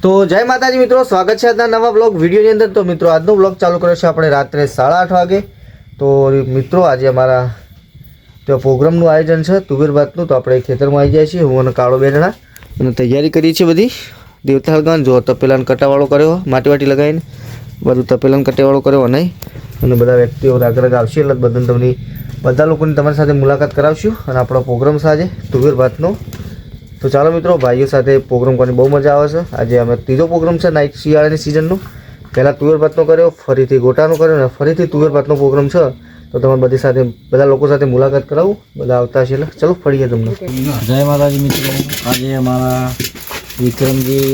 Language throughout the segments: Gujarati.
તો જય માતાજી મિત્રો, સ્વાગત છે આજના નવા બ્લોગ વિડીયોની અંદર। તો મિત્રો આજનો બ્લોગ ચાલુ કર્યો છે આપણે રાત્રે 8:30 વાગે। તો મિત્રો આજે અમારા તો પ્રોગ્રામનું આયોજન છે તુવેર ભાતનું। તો આપણે ખેતરમાં આવી જાય છીએ, હું અને કાળો બેઠા અને તૈયારી કરી છે બધી દેવતા ભગવાન। જો તપેલાનો કટાવાળો કર્યો, માટી વાટી લગાવીને બધું તપેલાનો કટાવાળો કર્યો અને બધા વ્યક્તિઓ રાગરાગ આવશે એટલે બધાને તમને બધા લોકોની તમારી સાથે મુલાકાત કરાવશું। અને આપણો પ્રોગ્રામ છે આજે તુવેર ભાતનો। તો ચાલો મિત્રો, ભાઈઓ સાથે પ્રોગ્રામ કરવાની બહુ મજા આવે છે। આજે અમે ત્રીજો પ્રોગ્રામ છે નાઇટ શિયાળાની સિઝનનો। પહેલાં તુવેર ભાતનો કર્યો, ફરીથી ગોટાનો કર્યો અને ફરીથી તુવેર ભાતનો પ્રોગ્રામ છે। તો તમારે બધી સાથે બધા લોકો સાથે મુલાકાત કરાવું, બધા આવતા છે એટલે ચલો ફળીએ તમને। જય માતાજી મિત્રો, આજે અમારા વિક્રમજી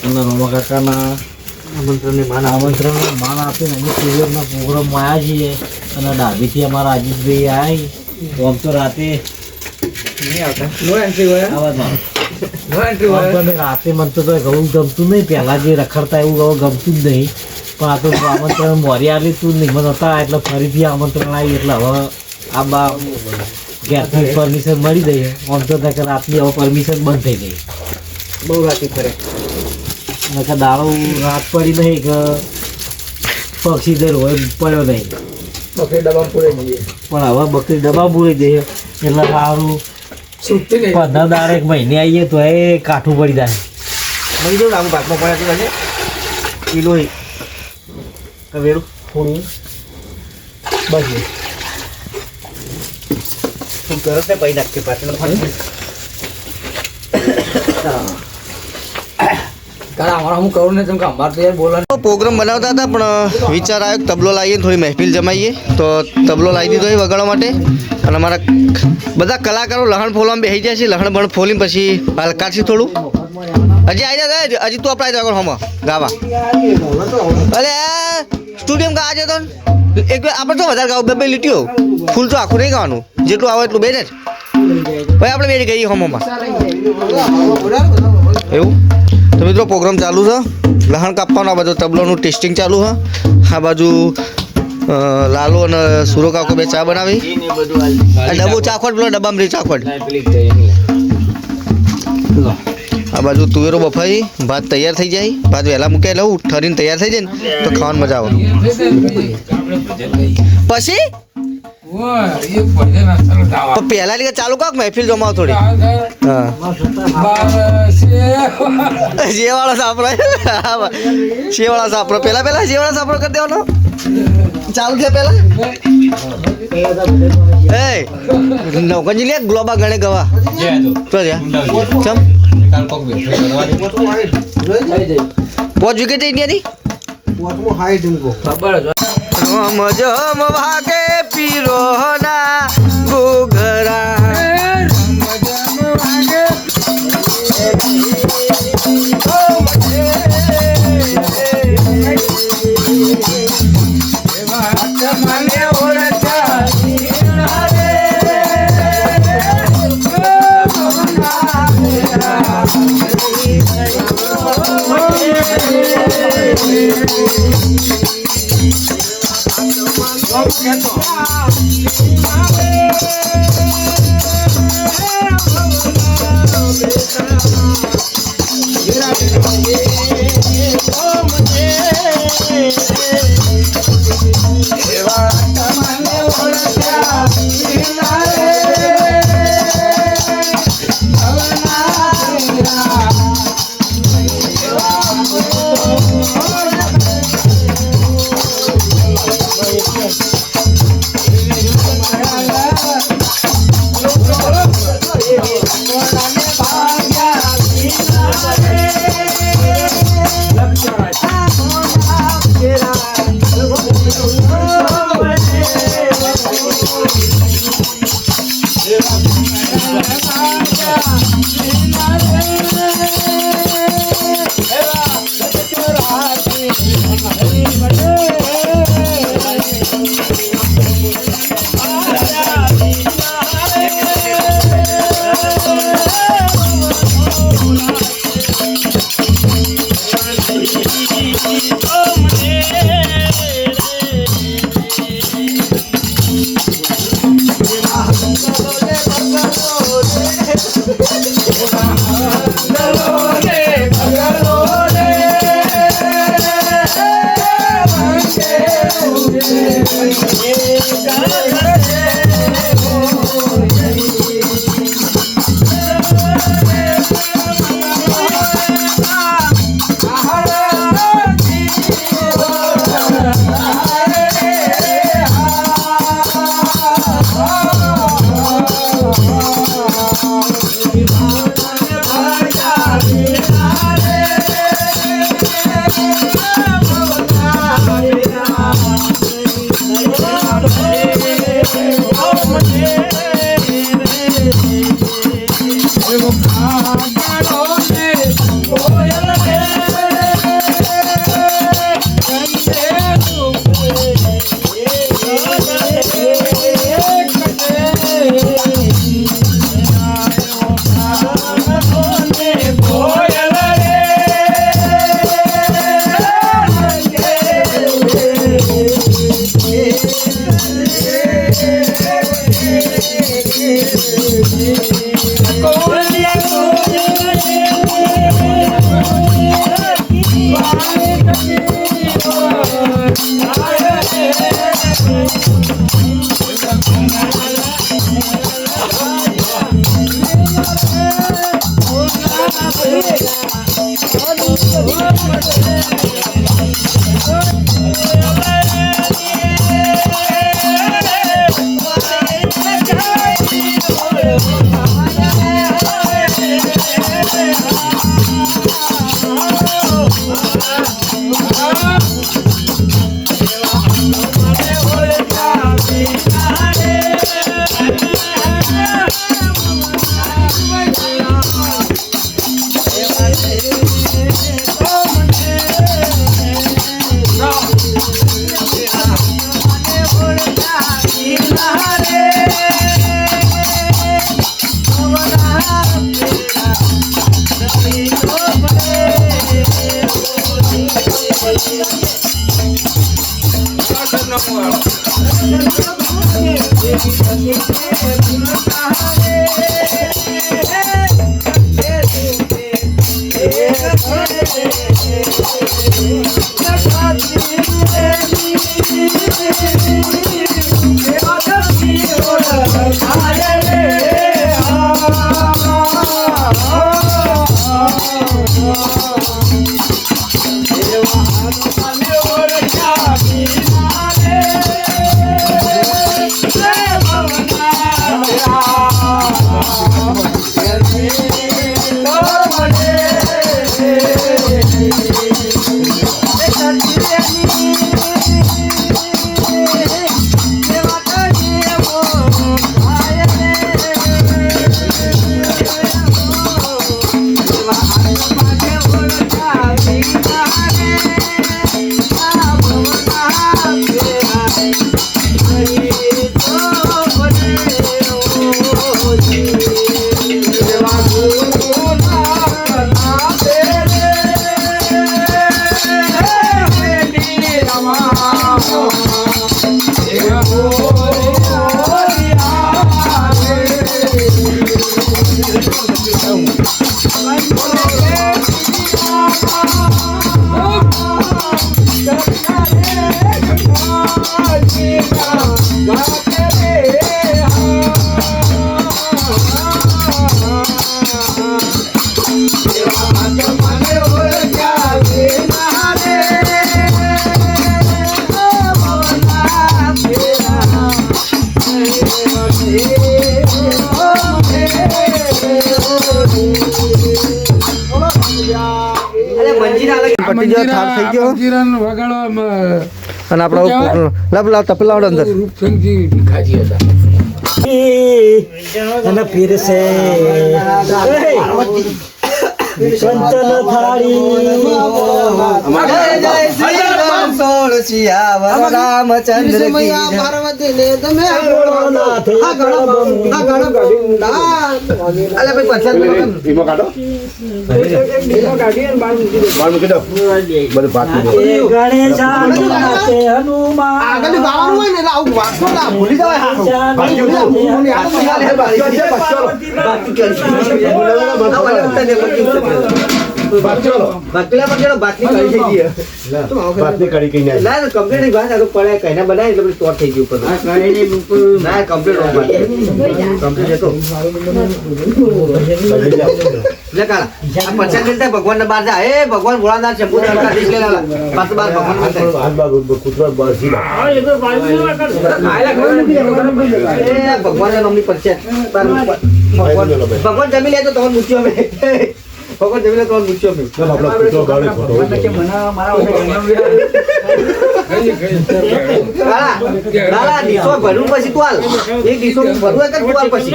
અને રોમા કાકાના આમંત્રણને માન આપીને અમે તુવેરના પ્રોગ્રામમાં આવ્યા છીએ। અને ડાબીથી અમારા અજીતભાઈ આવી તો આમ તો રાતે રાતે મને તો ઘઉં ગમતું નહીં, પહેલાં જે રખડતા એવું હવે ગમતું જ નહીં। પણ આ તો આમંત્રણ મોરી આવી તું નહીં મને હતા એટલે ફરીથી આમંત્રણ આવી એટલે હવે આ બા ઘેરથી પરમિશન મળી ગઈ। આમ તો રાતની હવે પરમિશન બંધ થઈ ગઈ, બહુ રાતી કરે કે દાડો રાત પડી નહીં કે પક્ષી દર હોય પડ્યો નહીં, બકરી ડબ્બા પૂરી જઈએ પણ હવે બકરી ડબ્બા પૂરી દઈએ એટલે સારું 15 દાડે એક મહિને આવીએ તો એ કાઠું પડી જાય। મળી જાઉં આમ ભાતમાં પડ્યા છે કિલો વેડું થોડું બસ તું કરો ને પૈ નાખતી પાછળ પ્રોગ્રામ બનાવતા હતા પણ વિચાર આવ્યો તબલો લાવીએ થોડી મહેફિલ જમાઈએ। તો તબલો લાવી દીધો વગાડવા માટે અને અમારા બધા કલાકારો લહણ ફોલવામાં બેસી જાય છે। લહણ બણ ફોલીને પછી હલકાથી થોડું હજી આવી જાય, હજી તું આપણે આવી હમ ગાવા અરે સ્ટુડિયમ કા આજે તો એક આપણે તો વધારે ગાવ બે લીટીઓ ફૂલ તો આખું નહીં ગાવાનું, જેટલું આવે એટલું બે જ ભાઈ આપણે બે ગઈ હમમાં એવું। તો મિત્રો પ્રોગ્રામ ચાલુ છે, લહણ કાપવાનો, આ બાજુ તબલોનું ટેસ્ટિંગ ચાલુ છે, આ બાજુ લાલો અને સુરો કાકો બે ચા બનાવી, ડબ્બો ચાખવટ પેલો ડબ્બામાં ચાખવટ, આ બાજુ તુવેરો બફાઈ ભાત તૈયાર થઈ જાય, ભાત વહેલા મૂક્યા લઉં ઠરીને તૈયાર થઈ જાય ને તો ખાવાની મજા આવે। પછી પહેલા લીધે ચાલુ કાક મહેફિલ જમાવો થોડી। હા શેવાળા સાપડો, શેવાળા સાપડો પહેલા શેવાળા સાપડો કરી દેવાનો ચાલુ છે પહેલા। એ નૌકંજી લે ગ્લોબા ગણે ગવા તો ચમ 5 વિકેટ ઇન્ડિયાની રમઝમ વાગે પીરોના ઘૂઘરા પટી ગયો, થાળ થઈ ગયો. મંજીરાનો વગાડો અને આપણો લાવ તપેલા આવડે અંદર. રૂપસંગજી ભીખાજી હતા. અને પીરસે કંચન થાળી રામચંદ્ર ભગવાન બાર જા એ ભગવાન ભોળાનાથ શંભુ ભગવાન નામની પંચાયત ભગવાન જમી લે તો તમારે મૂક્યો અમે ભગવાન જમી લે તમારે મૂક્યો અમે લાલા ડીશો ભરવું પછી તું હાલ એક ડીશો ભરવું એક તું હાલ પછી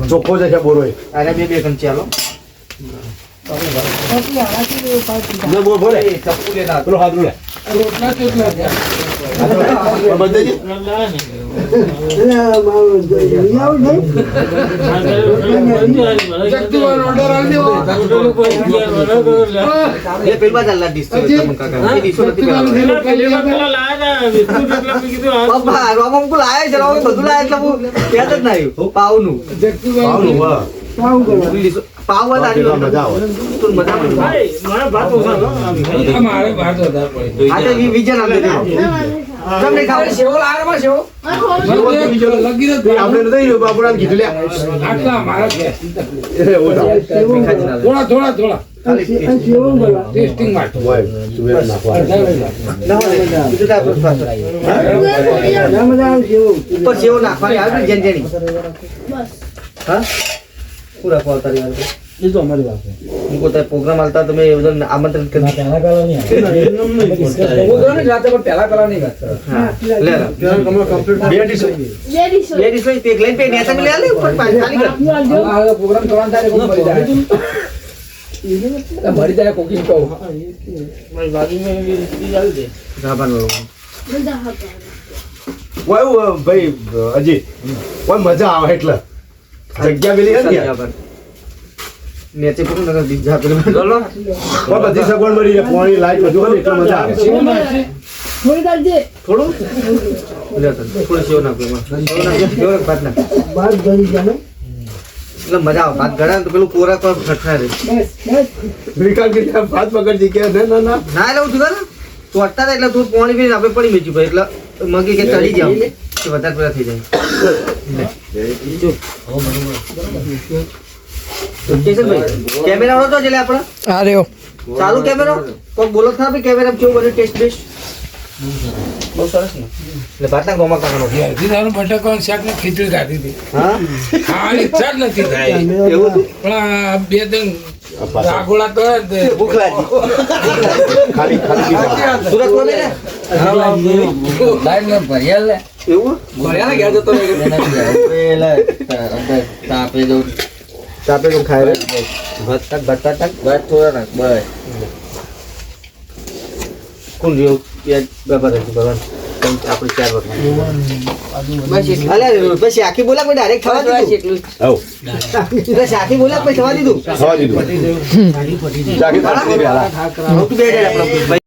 ચોખ્ખો છે બોરો અરે બે કંચી આલો બોલે ચપ્પુ લે ના પેલો હાથ લે રોટલા કેટલા બધે જગદીવાનો order આલી દેવો. એ પેલમાં ચાલલા ડીશ છે તમને કાકા એ ડીશો નથી પેલા પપ્પા રોમમ કો લાયા છે રોમમ બધું લાયા એટલે હું યાદ જ ના આવ્યું પાવનું જગદીવાનો પાવ વાળા મજા આવે તું મજા આવે આ મારે ભાત વધારે પડે. આ તો વિજન આપી દેજો તમને ખાવ સેવો લાવે માં સેવો. લગી નથી. આપણે નથી રહ્યું બાપુરામ કીધું લ્યા આટલા મારા છે. થોડા થોડા ટેસ્ટિંગ માટે. તુવેર નાખવા ઉપર સેવ નાખવાની આવે ને જેન જેની હા પૂરા કોલ તારી વાત એ તો અમારી વાત છે મુકો તે પ્રોગ્રામ આલતા તમે એવું આમંત્રણ કરી પહેલા કાલા નહીં હા લે લે બે ડીશ બે ડીશ લઈ તે લઈને પે નેતા મે લે લે ઉપર ખાલી કર આ પ્રોગ્રામ કરવાનો તારે કોણ મળી જાય. મળી જાય કોકિંગ કહું. રાબાનો ઓય ભાઈ અજી ઓય મજા આવે એટલે જગ્યા પેલી છે ને યાર. નેચે પૂરું નગર બીજા પેલે બોલો ઓય બધી સગવડ મળી જાય પાણી લાઈટ બધું હોય ને એટલે મજા આવે સેવો નાખશે. થોડું લે તો થોડું સેવ નાખો એમાં સેવ નાખ ભાત નાખ એટલે મજા આવે ભાત ગળા તો પેલું કોરા કોરા ખટખા રે વિકાસ કે ત્યાં ભાત પકડજી કે ના ના ના ના એટલે હું જુગા તો અટ્ટા એટલે તું પાણી પીને આપણે પડી મેચ્યું ભાઈ એટલે મગી કે ચડી જાવ કે વધારે પૂરા થઈ જાય ભાઈ કેમેરા વાળો તો એટલે આપણે આ રહ્યો. ચાલુ કેમેરો કોઈ બોલો થા ભાઈ કેમેરા કેવું બને ટેસ્ટ બેસ્ટ બહુ સરસ ને એટલે ભાતના ગોમાં કાકનો ઘેરથી બટાકાનું શાક ને ખીચડી ખાધી હતી. હા ખાવાની ઈચ્છા જ નથી થાય. એવું હતું પણ આ બે ત્રણ રાગોળા તો ભૂખ લાગી ખાલી ખાલી સુરત કોને રે એવું ચાપે તો ખાય રે બટાટા ભાત થોડા નાખ બસ કોણ રહ્યો યાર બાબા રહી ભગવાન આપણે ચાર વખત અલે પછી આખી બોલા કોઈ ડાયરેક્ટ થવા દીધું આવ એટલે આખી બોલા કોઈ થવા દીધું ખાવા દીધું ચાકી ખાલી બે હાલા તું બે જાય આપણે